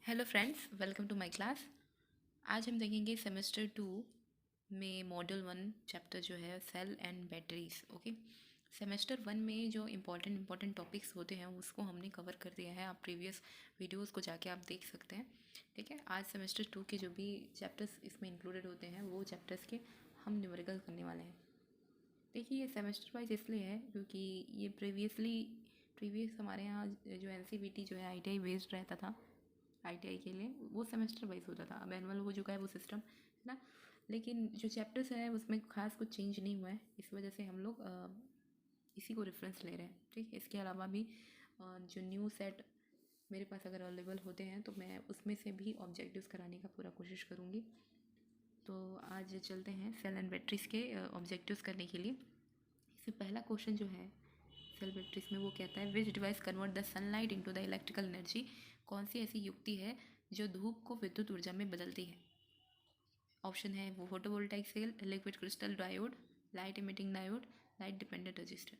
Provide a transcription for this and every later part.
Hello friends, welcome to my class. आज हम देखेंगे सेमेस्टर 2 में मॉड्यूल 1 चैप्टर जो है cell and batteries. Okay, semester 1 में जो इम्पोर्टेंट टॉपिक्स होते हैं उसको हमने कवर कर दिया है। आप प्रीवियस वीडियोस को जाके आप देख सकते हैं। ठीक है, आज सेमेस्टर 2 के जो भी चैप्टर्स इसमें इंक्लूडेड होते हैं वो चैप्टर्स के हम न्यूमेरिकल करने वाले हैं। देखिए, ये सेमेस्टर वाइज इसलिए है क्योंकि ये प्रीवियस हमारे यहाँ जो NCVT जो है ITI बेस्ड रहता था। ITI के लिए वो सेमेस्टर वाइज होता था। अब एनुअल हो चुका है वो सिस्टम, है ना। लेकिन जो चैप्टर्स है उसमें खास कुछ चेंज नहीं हुआ है, इस वजह से हम लोग इसी को रेफरेंस ले रहे हैं। ठीक है, इसके अलावा भी जो न्यू सेट मेरे पास अगर अवेलेबल होते हैं तो मैं उसमें से भी ऑब्जेक्टिव्स कराने का पूरा कोशिश करूँगी। तो आज चलते हैं सेल एंड बैटरीज के ऑब्जेक्टिव्स करने के लिए। इससे पहला क्वेश्चन जो है सेल बैटरीज में वो कहता है विच device convert the sunlight into the electrical energy. कौन सी ऐसी युक्ति है जो धूप को विद्युत ऊर्जा में बदलती है। ऑप्शन है वो photovoltaic cell, liquid crystal diode, light emitting diode, light dependent resistor.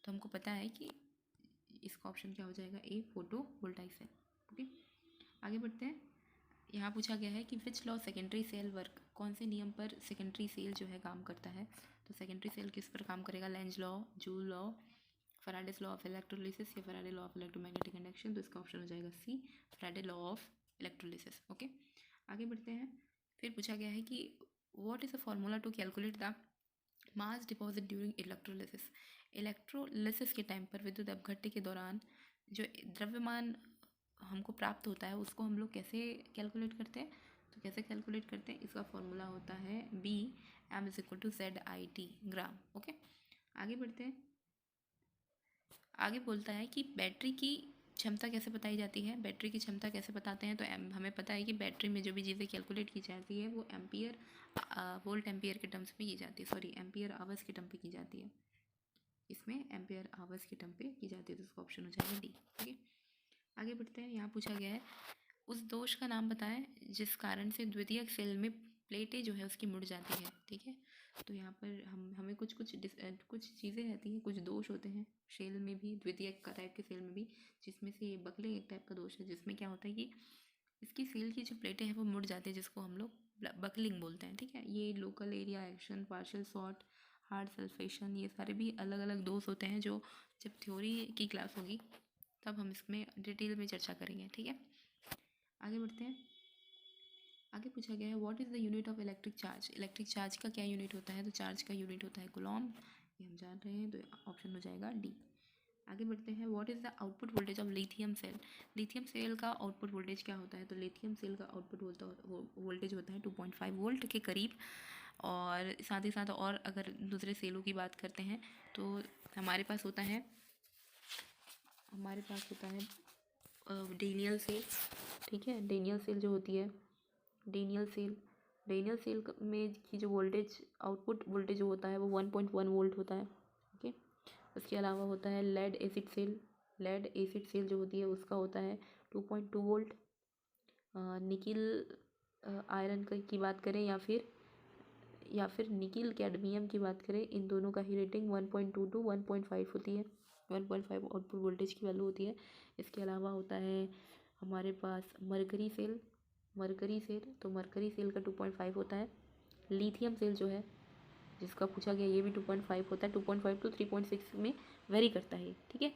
तो हमको पता है कि इसका ऑप्शन क्या हो जाएगा, ए फोटोवोल्टाइक सेल। ओके, आगे बढ़ते हैं। यहाँ पूछा गया है कि which law secondary cell work. कौन से नियम पर सेकेंडरी सेल जो है काम करता है। तो सेकेंडरी सेल किस पर काम करेगा, Lenz law, Joule law, Faraday's law of electrolysis या Faraday law of electromagnetic induction. तो इसका ऑप्शन हो जाएगा C, Faraday law of electrolysis. Okay, आगे बढ़ते हैं। फिर पूछा गया है कि what is the formula to calculate the mass deposit during electrolysis. Electrolysis के टाइम पर विद्युत अपघट्य के दौरान जो द्रव्यमान हमको प्राप्त होता है उसको हम लोग कैसे कैलकुलेट करते हैं। तो कैसे कैलकुलेट करते हैं, इसका फॉर्मूला होता है बी, M = ZIT ग्राम। ओके, आगे बढ़ते हैं। आगे बोलता है कि बैटरी की क्षमता कैसे बताई जाती है। बैटरी की क्षमता कैसे बताते हैं, तो हमें पता है कि बैटरी में जो भी चीज़ें कैलकुलेट की जाती है वो एम्पियर वोल्ट एम्पियर के टर्म्स में की जाती है, सॉरी एम्पियर आवर्स के टर्म पे की जाती है। इसमें एम्पियर आवर्स के टर्म पे की जाती है, तो इसका ऑप्शन हो जाएगा डी। ठीक है, आगे बढ़ते हैं। यहाँ पूछा गया है उस दोष का नाम बताएं जिस कारण से द्वितीयक सेल में प्लेटें जो है उसकी मुड़ जाती है। ठीक है, तो यहाँ पर हमें कुछ चीज़ें रहती हैं, कुछ दोष होते हैं सेल में भी, द्वितीयक का टाइप के सेल में भी, जिसमें से ये बकलिंग एक टाइप का दोष है, जिसमें क्या होता है कि इसकी सेल की जो प्लेटें हैं वो मुड़ जाती है, जिसको हम लोग बकलिंग बोलते हैं। ठीक है, ये local area action, partial short, hard sulphation, ये सारे भी अलग अलग दोष होते हैं जो जब थ्योरी की क्लास होगी तब हम इसमें डिटेल में चर्चा करेंगे। ठीक है, आगे बढ़ते हैं। आगे पूछा गया है what is the unit of electric charge. Electric charge का क्या यूनिट होता है, तो चार्ज का यूनिट होता है कूलॉम, ये हम जान रहे हैं, तो ऑप्शन हो जाएगा डी। आगे बढ़ते हैं। What is the output voltage of lithium cell. Lithium cell का आउटपुट वोल्टेज क्या होता है, तो लिथियम सेल का आउटपुट वोल्टेज होता है 2.5 वोल्ट के करीब। और साथ ही साथ और अगर दूसरे सेलों की बात करते हैं तो हमारे पास होता है डेनियल सेल। ठीक है, डेनियल सेल जो होती है, डेनियल सेल में की जो वोल्टेज आउटपुट वोल्टेज जो होता है वो 1.1 वोल्ट होता है। ओके, उसके अलावा होता है lead acid cell. Lead acid cell जो होती है उसका होता है 2.2 वोल्ट। निकिल आयरन की बात करें या फिर निकिल कैडमियम की बात करें, इन दोनों का ही रेटिंग 1.2 टू 1.5 होती है। 1.5 आउटपुट वोल्टेज की वैल्यू होती है। इसके अलावा होता है हमारे पास मरकरी सेल। तो मरकरी सेल का 2.5 होता है। लिथियम सेल जो है जिसका पूछा गया ये भी 2.5 होता है। 2.5 टू 3.6 में वेरी करता है। ठीक है,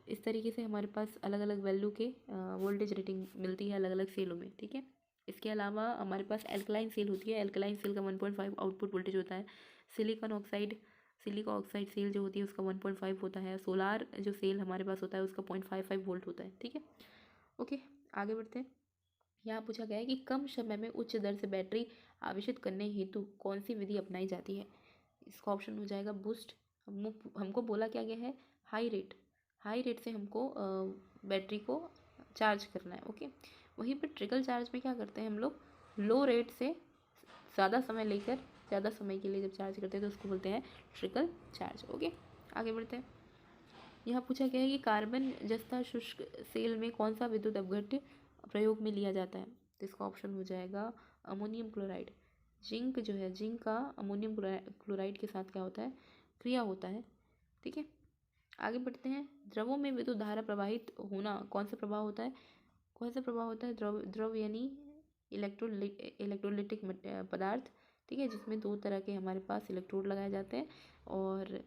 इस तरीके से हमारे पास अलग अलग वैल्यू के वोल्टेज रेटिंग मिलती है अलग अलग सेलों में। ठीक है, इसके अलावा हमारे पास एल्कलाइन सेल होती है। एल्कलाइन सेल का 1.5 आउटपुट वोल्टेज होता है। सिलिकॉन ऑक्साइड सेल जो होती है उसका 1.5 होता है। सोलार जो सेल हमारे पास होता है उसका 0.55 वोल्ट होता है। ठीक है, ओके, आगे बढ़ते हैं। यहाँ पूछा गया है कि कम समय में उच्च दर से बैटरी आवेशित करने हेतु कौन सी विधि अपनाई जाती है। इसका ऑप्शन हो जाएगा बूस्ट। हमको बोला क्या गया है, हाई रेट से हमको बैटरी को चार्ज करना है। ओके, वहीं पर ट्रिकल चार्ज में क्या करते हैं हम लोग, लो रेट से ज़्यादा समय लेकर ज़्यादा समय के लिए जब चार्ज करते हैं तो उसको बोलते हैं ट्रिकल चार्ज। ओके, आगे बढ़ते हैं। यहाँ पूछा गया है कि कार्बन जस्ता शुष्क सेल में कौन सा विद्युत अपघट्य प्रयोग में लिया जाता है। तो इसका ऑप्शन हो जाएगा अमोनियम क्लोराइड। जिंक का अमोनियम क्लोराइड के साथ क्या होता है, क्रिया होता है। ठीक है, आगे बढ़ते हैं। द्रवों में विद्युत धारा प्रवाहित होना कौन सा प्रभाव होता है, कौन सा प्रभाव होता है? द्रव द्रव यानी इलेक्ट्रोलिटिक पदार्थ, ठीक है, जिसमें दो तरह के हमारे पास इलेक्ट्रोड लगाए जाते हैं और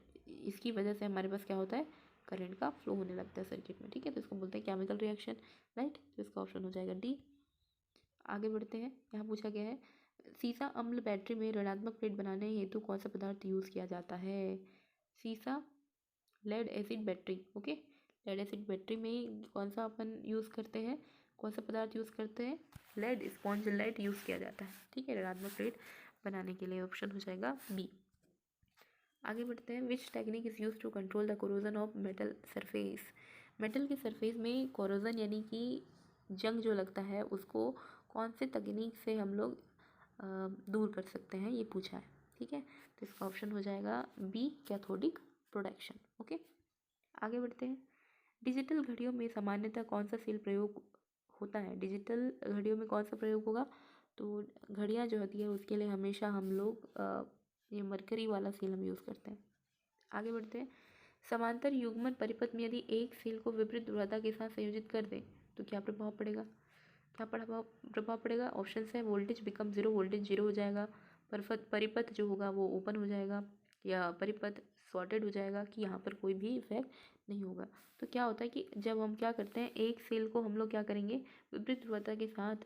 इसकी वजह से हमारे पास क्या होता है? करंट का फ्लो होने लगता है सर्किट में, ठीक है। तो इसको बोलते हैं केमिकल रिएक्शन, राइट। तो इसका ऑप्शन हो जाएगा डी। आगे बढ़ते हैं। यहाँ पूछा गया है सीसा अम्ल बैटरी में ऋणात्मक प्लेट बनाने हेतु कौन सा पदार्थ यूज़ किया जाता है? सीसा lead acid battery, okay. Lead acid battery में कौन सा अपन यूज़ करते हैं, कौन सा पदार्थ यूज़ करते हैं? लेड, स्पॉन्ज लेड यूज़ किया जाता है, ठीक है, ऋणात्मक प्लेट बनाने के लिए। ऑप्शन हो जाएगा बी। आगे बढ़ते हैं। Which technique is use to control the corrosion of metal surface? Metal के सरफेस में कोरोजन यानी कि जंग जो लगता है उसको कौन से तकनीक से हम लोग दूर कर सकते हैं, ये पूछा है, ठीक है। तो इसका ऑप्शन हो जाएगा बी, कैथोडिक प्रोटेक्शन, ओके। आगे बढ़ते हैं। डिजिटल घड़ियों में सामान्यतः कौन सा सेल प्रयोग होता है? डिजिटल घड़ियों में कौन सा प्रयोग होगा? तो घड़ियाँ जो होती है उसके लिए हमेशा हम लोग ये मरकरी वाला सेल हम यूज़ करते हैं। आगे बढ़ते हैं। समांतर युग्मन परिपथ में यदि एक सेल को विपरीत ध्रुवता के साथ संयोजित कर दें तो क्या प्रभाव पड़ेगा? क्या प्रभाव पड़ेगा? ऑप्शन है voltage become zero, voltage zero हो जाएगा, परिपथ जो होगा वो ओपन हो जाएगा, या परिपथ शॉर्टेड हो जाएगा, कि यहाँ पर कोई भी इफेक्ट नहीं होगा। तो क्या होता है कि जब हम क्या करते हैं, एक सेल को हम लोग क्या करेंगे, विपरीत ध्रुवता के साथ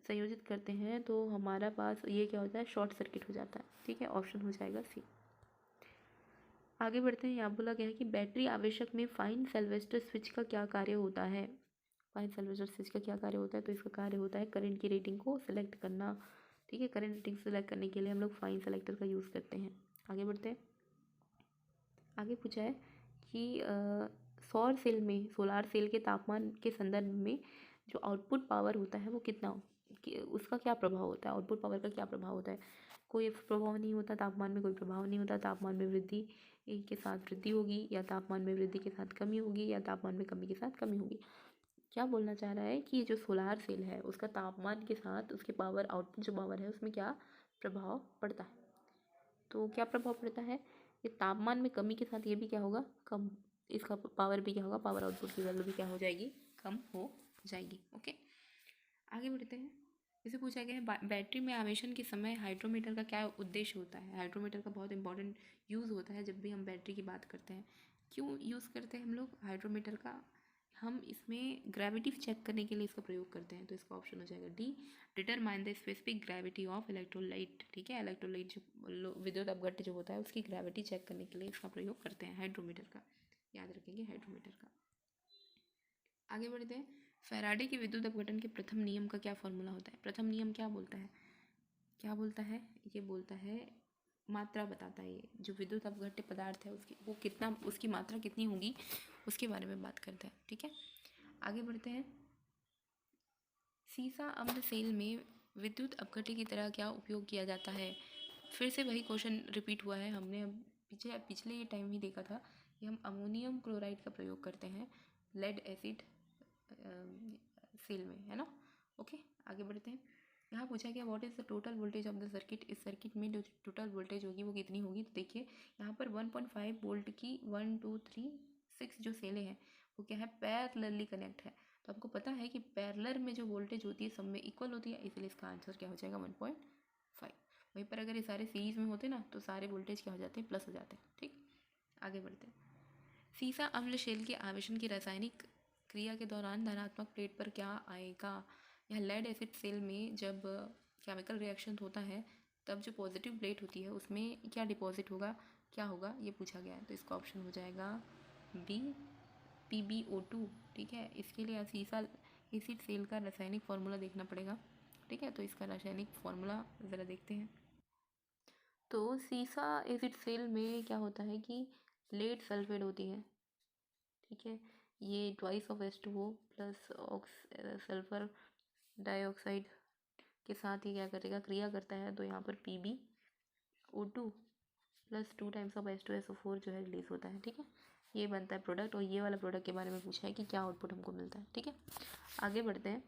संयोजित करते हैं तो हमारा पास ये क्या होता है, शॉर्ट सर्किट हो जाता है, ठीक है। ऑप्शन हो जाएगा सी। आगे बढ़ते हैं। यहाँ बोला गया है कि बैटरी आवेशक में फाइन सेल्वेस्टर स्विच का क्या कार्य होता है? फाइन सेल्वेस्टर स्विच का क्या कार्य होता है? तो इसका कार्य होता है करंट की रेटिंग को सिलेक्ट करना, ठीक है। करंट रेटिंग सेलेक्ट करने के लिए हम लोग फाइन सेलेक्टर का यूज़ करते हैं। आगे बढ़ते हैं। आगे पूछा है कि सौर सेल में, सोलार सेल के तापमान के संदर्भ में जो आउटपुट पावर होता है वो कितना उसका क्या प्रभाव होता है? आउटपुट पावर का क्या प्रभाव होता है? कोई प्रभाव नहीं होता तापमान में, कोई प्रभाव नहीं होता। तापमान में वृद्धि के साथ वृद्धि होगी, या तापमान में वृद्धि के साथ कमी होगी, या तापमान में कमी के साथ कमी होगी। क्या बोलना चाह रहा है कि ये जो सोलार सेल है उसका तापमान के साथ उसके पावर, आउटपुट जो पावर है उसमें क्या प्रभाव पड़ता है? तो क्या प्रभाव पड़ता है? ये तापमान में कमी के साथ ये भी क्या होगा, कम, इसका पावर भी क्या होगा, पावर आउटपुट की वैल्यू भी क्या हो जाएगी, कम हो जाएगी, ओके। आगे बढ़ते हैं। इसे पूछा गया है बैटरी में आवेशन के समय हाइड्रोमीटर का क्या उद्देश्य होता है? हाइड्रोमीटर का बहुत इंपॉर्टेंट यूज़ होता है जब भी हम बैटरी की बात करते हैं। क्यों यूज़ करते हैं हम लोग हाइड्रोमीटर का? हम इसमें ग्रेविटी चेक करने के लिए इसका प्रयोग करते हैं। तो इसका ऑप्शन हो जाएगा D, determine the specific gravity of electrolyte, ठीक है। इलेक्ट्रोलाइट जो विद्युत अपघट्य जो होता है उसकी ग्रेविटी चेक करने के लिए इसका प्रयोग करते हैं हाइड्रोमीटर का, याद रखेंगे हाइड्रोमीटर का। आगे बढ़ते हैं। फैराडे के विद्युत अपघटन के प्रथम नियम का क्या फॉर्मूला होता है? प्रथम नियम क्या बोलता है? क्या बोलता है? ये बोलता है मात्रा बताता है, ये जो विद्युत अपघट्य पदार्थ है उसकी वो कितना, उसकी मात्रा कितनी होगी उसके बारे में बात करता है, ठीक है। आगे बढ़ते हैं। सीसा अम्ल सेल में विद्युत अपघट्य की तरह क्या उपयोग किया जाता है? फिर से वही क्वेश्चन रिपीट हुआ है, हमने अब पिछले ये टाइम ही देखा था कि हम अमोनियम क्लोराइड का प्रयोग करते हैं लेड एसिड सेल में, है ना, ओके। आगे बढ़ते हैं। यहाँ पूछा गया what is the total voltage of the circuit? इस सर्किट में जो टोटल वोल्टेज होगी वो कितनी होगी? तो देखिए यहाँ पर 1.5 वोल्ट की 1 2 3 6 जो सेलें हैं वो क्या है, पैरेलली कनेक्ट है। तो आपको पता है कि पैरेलल में जो वोल्टेज होती है सब में इक्वल होती है, इसलिए इसका आंसर क्या हो जाएगा 1.5। वहीं पर अगर ये सारे सीरीज में होते ना तो सारे वोल्टेज क्या हो जाते हैं, प्लस हो जाते हैं, ठीक। आगे बढ़ते हैं। सीसा अम्ल शेल के आवेशन की रासायनिक क्रिया के दौरान धनात्मक प्लेट पर क्या आएगा? यह लेड एसिड सेल में जब केमिकल रिएक्शन होता है तब जो पॉजिटिव प्लेट होती है उसमें क्या डिपॉजिट होगा, क्या होगा, ये पूछा गया है। तो इसका ऑप्शन हो जाएगा बी, PbO2, ठीक है। इसके लिए सीसा एसिड सेल का रासायनिक फार्मूला देखना पड़ेगा, ठीक है। तो इसका रासायनिक फार्मूला ज़रा देखते हैं। तो सीसा एसिड सेल में क्या होता है कि लेड सल्फेट होती है, ठीक है। ये twice of H2O plus sulphur dioxide के साथ ही क्या करेगा, क्रिया करता है। तो यहाँ पर PbO2 plus 2 times of H2SO4 जो है रिलीज होता है, ठीक है। ये बनता है प्रोडक्ट, और ये वाला प्रोडक्ट के बारे में पूछा है कि क्या आउटपुट हमको मिलता है, ठीक है। आगे बढ़ते हैं।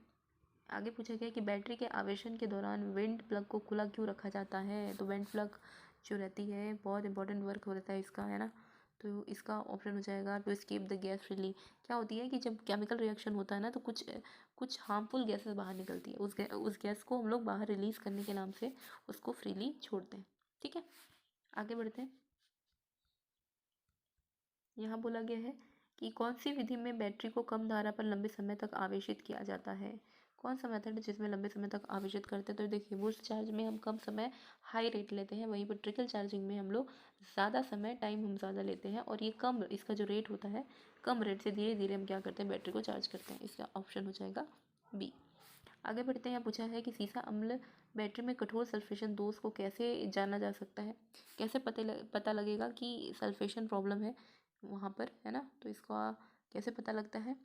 आगे पूछा गया कि बैटरी के आवेशन के दौरान वेंट प्लग को खुला क्यों रखा जाता है? तो वेंट प्लग जो रहती है बहुत इंपॉर्टेंट वर्क होता है इसका, है ना। तो इसका ऑप्शन हो जाएगा to escape the gas freely. क्या होती है कि जब केमिकल रिएक्शन होता है ना तो कुछ हार्मफुल गैसेस बाहर निकलती है, उस गैस को हम लोग बाहर रिलीज़ करने के नाम से उसको फ्रीली छोड़ते हैं। ठीक है, आगे बढ़ते हैं। यहाँ बोला गया है कि कौन सी विधि में बैटरी को कम धारा पर लंबे समय तक आवेशित किया जाता है। कौन सा मेथड है जिसमें लंबे समय तक आवेशित करते हैं? तो देखिए, बूस्ट चार्ज में हम कम समय हाई रेट लेते हैं, वहीं पर ट्रिकल चार्जिंग में हम लोग ज़्यादा समय टाइम हम ज़्यादा लेते हैं, और ये कम, इसका जो रेट होता है कम रेट से धीरे धीरे हम क्या करते हैं, बैटरी को चार्ज करते हैं। इसका ऑप्शन हो जाएगा बी। आगे बढ़ते हैं। यहाँ पूछा है कि सीसा अम्ल बैटरी में कठोर सल्फेशन दोष को कैसे जाना जा सकता है, कैसे पता लगेगा कि सल्फेशन प्रॉब्लम है वहाँ पर, है ना। तो इसका कैसे पता लगता है?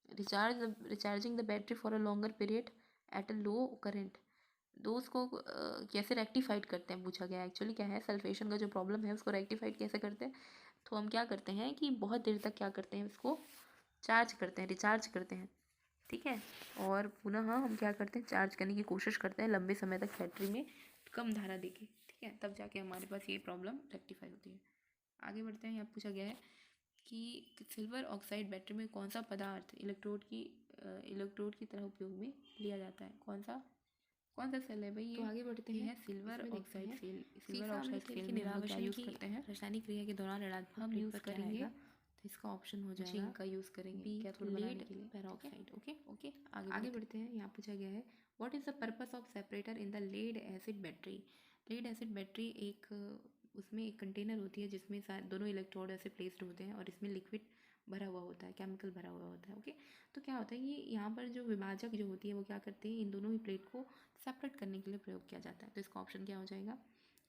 Recharging the battery for a longer period at a low current. दोष को कैसे रेक्टिफाइड करते हैं पूछा गया। एक्चुअली क्या है, सल्फेशन का जो प्रॉब्लम है उसको रेक्टिफाइड कैसे करते हैं? तो हम क्या करते हैं कि बहुत देर तक क्या करते हैं, उसको चार्ज करते हैं, रिचार्ज करते हैं। ठीक है, और पुनः हम क्या करते हैं, चार्ज करने की कोशिश करते हैं लंबे समय तक बैटरी में कम धारा देके। ठीक है, तब जाके हमारे पास ये प्रॉब्लम रेक्टिफाई होती है। आगे बढ़ते हैं। यहाँ पूछा गया है कि सिल्वर ऑक्साइड बैटरी में कौन सा पदार्थ इलेक्ट्रोड की तरह उपयोग में लिया जाता है? कौन सा सेल है भाई ये? तो आगे बढ़ते हैं। है सिल्वर ऑक्साइड सेल। सिल्वर सीसा अम्ल ऑक्साइड तेल सेल के में हम लोग क्या निरावरण यूज़ की करते हैं? रासायनिक क्रिया के दौरान ऋणात्मक हम प्लेट यूज़ पर क्या करेंगे, आएगा? तो इसका ऑप्शन हो जाएगा जिंक का यूज़ करेंगे बी, कैथोड लीड बनाने के लिए। ठीक है, पेरोक्साइड। ओके ओके आगे बढ़ते हैं। यहाँ पूछा गया है what is the purpose of separator in the lead acid battery. Lead acid battery एक उसमें एक कंटेनर होती है जिसमें दोनों इलेक्ट्रोड ऐसे प्लेस्ड होते हैं और इसमें लिक्विड भरा हुआ होता है, केमिकल भरा हुआ होता है। ओके, तो क्या होता है कि यहाँ पर जो विभाजक जो होती है वो क्या करती है, इन दोनों ही प्लेट को सेपरेट करने के लिए प्रयोग किया जाता है। तो इसका ऑप्शन क्या हो जाएगा?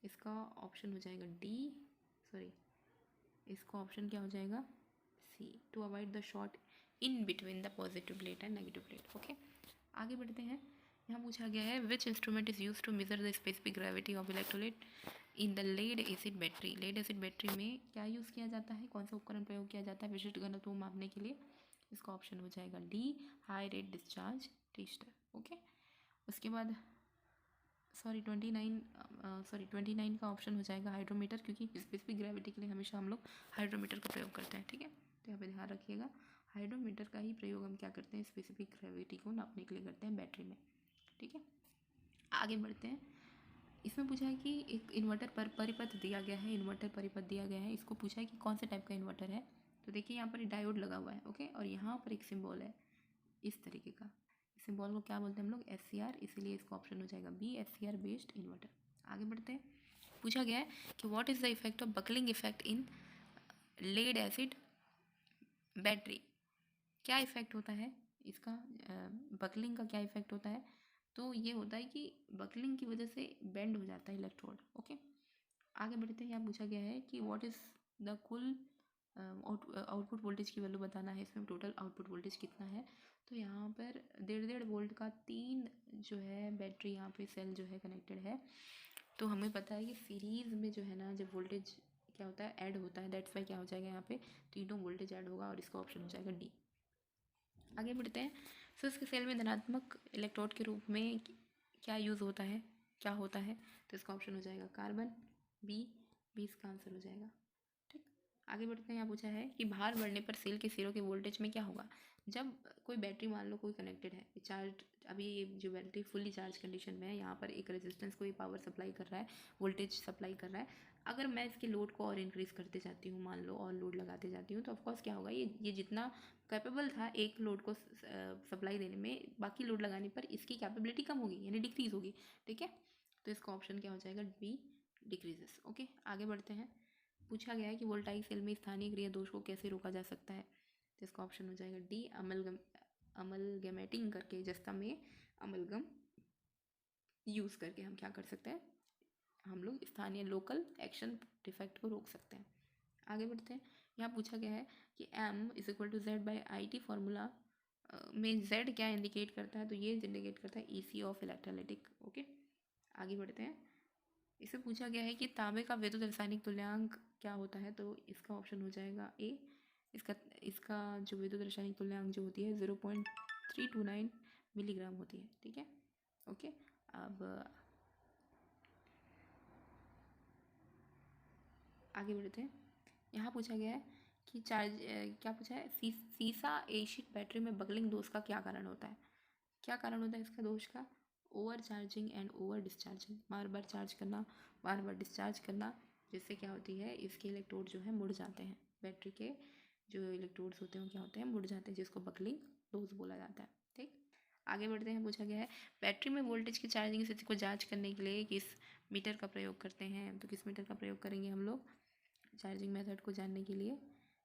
इसका ऑप्शन हो जाएगा डी, सॉरी, इसका ऑप्शन क्या हो जाएगा? C, to avoid the short in between the positive plate and negative plate. Okay, आगे बढ़ते हैं। यहाँ पूछा गया है which instrument is use to measure the specific gravity of electrolyte in the lead acid battery. Lead acid battery में क्या use किया जाता है, कौन सा उपकरण प्रयोग किया जाता है विशिष्ट घनत्व को मापने के लिए? इसका ऑप्शन हो जाएगा D, high rate discharge tester. Okay, उसके बाद सॉरी 29 का ऑप्शन हो जाएगा हाइड्रोमीटर, क्योंकि स्पेसिफिक ग्रेविटी के लिए हमेशा हम लोग हाइड्रोमीटर का प्रयोग करते हैं। ठीक है, तो यहाँ पे ध्यान रखिएगा, हाइड्रोमीटर का ही प्रयोग हम क्या करते हैं, स्पेसिफिक ग्रेविटी को नापने के लिए करते हैं बैटरी में। ठीक है, आगे बढ़ते हैं। इसमें पूछा है कि एक इन्वर्टर पर परिपथ दिया गया है, इन्वर्टर परिपथ दिया गया है, इसको पूछा है कि कौन से टाइप का इन्वर्टर है। तो देखिए यहाँ पर डायोड लगा हुआ है। ओके, और यहाँ पर एक सिंबल है इस तरीके का, सिंबल को क्या बोलते हैं हम लोग? SCR, इसीलिए इसका ऑप्शन हो जाएगा बी, SCR बेस्ड इन्वर्टर। आगे बढ़ते हैं। पूछा गया है कि what is the effect of buckling effect in lead acid battery. क्या इफेक्ट होता है इसका, बकलिंग का क्या इफेक्ट होता है? तो ये होता है कि बकलिंग की वजह से बेंड हो जाता है इलेक्ट्रोड। ओके, आगे बढ़ते हैं। यहाँ पूछा गया है कि व्हाट इज़ द कुल आउटपुट वोल्टेज की वैल्यू बताना है, इसमें टोटल आउटपुट वोल्टेज कितना है। तो यहाँ पर 1.5 वोल्ट का 3 जो है बैटरी यहाँ पे सेल जो है कनेक्टेड है। तो हमें पता है कि सीरीज़ में जो है ना, जब वोल्टेज क्या होता है, ऐड होता है, दैट्स वाई क्या हो जाएगा, यहाँ पे तीनों वोल्टेज ऐड होगा और इसका ऑप्शन हो जाएगा डी। आगे बढ़ते हैं। सो इसके सेल में धनात्मक इलेक्ट्रोड के रूप में क्या यूज़ होता है, क्या होता है? तो इसका ऑप्शन हो जाएगा कार्बन, बी इसका आंसर हो जाएगा। ठीक, आगे बढ़ते हैं। यहाँ पूछा है कि भार बढ़ने पर सेल के सिरों के वोल्टेज में क्या होगा। जब कोई बैटरी मान लो कोई कनेक्टेड है, चार्ज, अभी ये जो बैटरी फुल्ली चार्ज कंडीशन में है, यहाँ पर एक रेजिस्टेंस को ये पावर सप्लाई कर रहा है, वोल्टेज सप्लाई कर रहा है। अगर मैं इसके लोड को और इंक्रीज़ करते जाती हूँ, मान लो और लोड लगाते जाती हूँ, तो ऑफकोर्स क्या होगा, ये जितना कैपेबल था एक लोड को सप्लाई देने में, बाकी लोड लगाने पर इसकी कैपेबिलिटी कम होगी, यानी डिक्रीज़ होगी। ठीक है, तो इसका ऑप्शन क्या हो जाएगा? B, decreases. ओके, आगे बढ़ते हैं। पूछा गया है कि वोल्टाइक सेल में स्थानीय क्रिया दोष को कैसे रोका जा सकता है। तो इसका ऑप्शन हो जाएगा डी, अमलगमेटिंग करके, जस्ता में अमलगम यूज़ करके हम क्या कर सकते हैं, हम लोग स्थानीय लोकल एक्शन डिफेक्ट को रोक सकते हैं। आगे बढ़ते हैं। यहाँ पूछा गया है कि M = Z/IT फॉर्मूला में Z क्या इंडिकेट करता है। तो ये इंडिकेट करता है EC ऑफ इलेक्ट्रोलाइटिक। ओके, आगे बढ़ते हैं। इसे पूछा गया है कि तांबे का विद्युत रासायनिक तुल्यांक क्या होता है। तो इसका ऑप्शन हो जाएगा ए, इसका जो विद्युत रासायनिक तुल्यांक जो होती है 0.329 मिलीग्राम होती है। ठीक है, ओके, अब आगे बढ़ते हैं। यहाँ पूछा गया है कि क्या पूछा है, सीसा एशिड बैटरी में बगलिंग दोष का क्या कारण होता है? क्या कारण होता है इसका दोष का? Over charging and over discharging, bar bar charge करना, बार बार डिस्चार्ज करना, जिससे क्या होती है, इसके इलेक्ट्रोड जो है मुड़ जाते हैं। बैटरी के जो इलेक्ट्रोड्स होते हैं वो क्या होते हैं, मुड़ जाते हैं, जिसको बकलिंग दोष बोला जाता है। ठीक, आगे बढ़ते हैं। पूछा गया है बैटरी में वोल्टेज की चार्जिंग स्थिति को जांच करने के लिए किस मीटर का प्रयोग करते हैं? तो किस मीटर का प्रयोग करेंगे हम लोग चार्जिंग मेथड को जानने के लिए?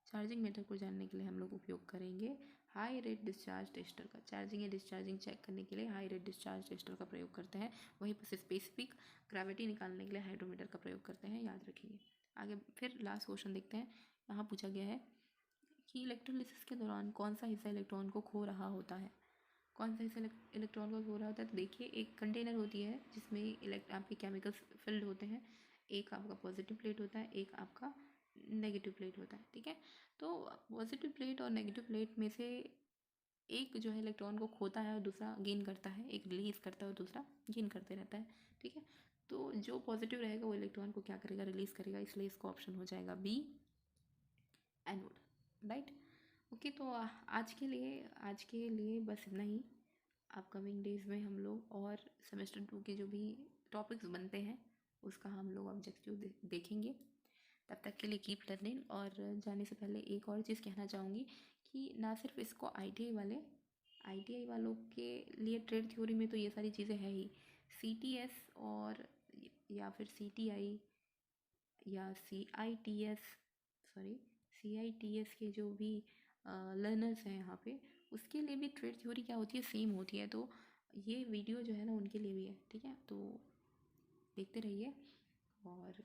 चार्जिंग मेथड को जानने के लिए हम लोग उपयोग करेंगे हाई रेट डिस्चार्ज टेस्टर का। चार्जिंग या डिस्चार्जिंग चेक करने के लिए हाई रेट डिस्चार्ज टेस्टर का प्रयोग करते हैं। वहीं पर स्पेसिफिक ग्रेविटी निकालने के लिए हाइड्रोमीटर का प्रयोग करते हैं, याद रखेंगे। आगे फिर लास्ट क्वेश्चन देखते हैं। यहाँ पूछा गया है कि इलेक्ट्रोलिसिस के दौरान कौन सा हिस्सा इलेक्ट्रॉन को खो रहा होता है? कौन सा हिस्सा इलेक्ट्रॉन को खो रहा होता है? तो देखिए, एक कंटेनर होती है जिसमें आपके केमिकल्स फिल्ड होते हैं। एक आपका पॉजिटिव प्लेट होता है, एक आपका नेगेटिव प्लेट होता है। ठीक है, तो पॉजिटिव प्लेट और नेगेटिव प्लेट में से एक जो है इलेक्ट्रॉन को खोता है और दूसरा गेन करता है, एक रिलीज़ करता है और दूसरा गेन करते रहता है। ठीक है, तो जो पॉजिटिव रहेगा वो इलेक्ट्रॉन को क्या करेगा, रिलीज़ करेगा, इसलिए इसका ऑप्शन हो जाएगा बी, एनोड। Right, okay. तो आज के लिए बस इतना ही। अपकमिंग डेज में हम लोग और सेमेस्टर 2 के जो भी टॉपिक्स बनते हैं उसका हम लोग ऑब्जेक्टिव देखेंगे। तब तक के लिए कीप लर्निंग। और जाने से पहले एक और चीज़ कहना चाहूँगी कि ना सिर्फ इसको आईटीआई वालों के लिए ट्रेड थ्योरी में तो ये सारी चीज़ें हैं ही, सीटीएस और या फिर सीटीआई या सीआईटीएस के जो भी लर्नर्स हैं यहाँ पे, उसके लिए भी ट्रेड थ्योरी क्या होती है, सेम होती है। तो ये वीडियो जो है ना उनके लिए भी है। ठीक है, तो देखते रहिए और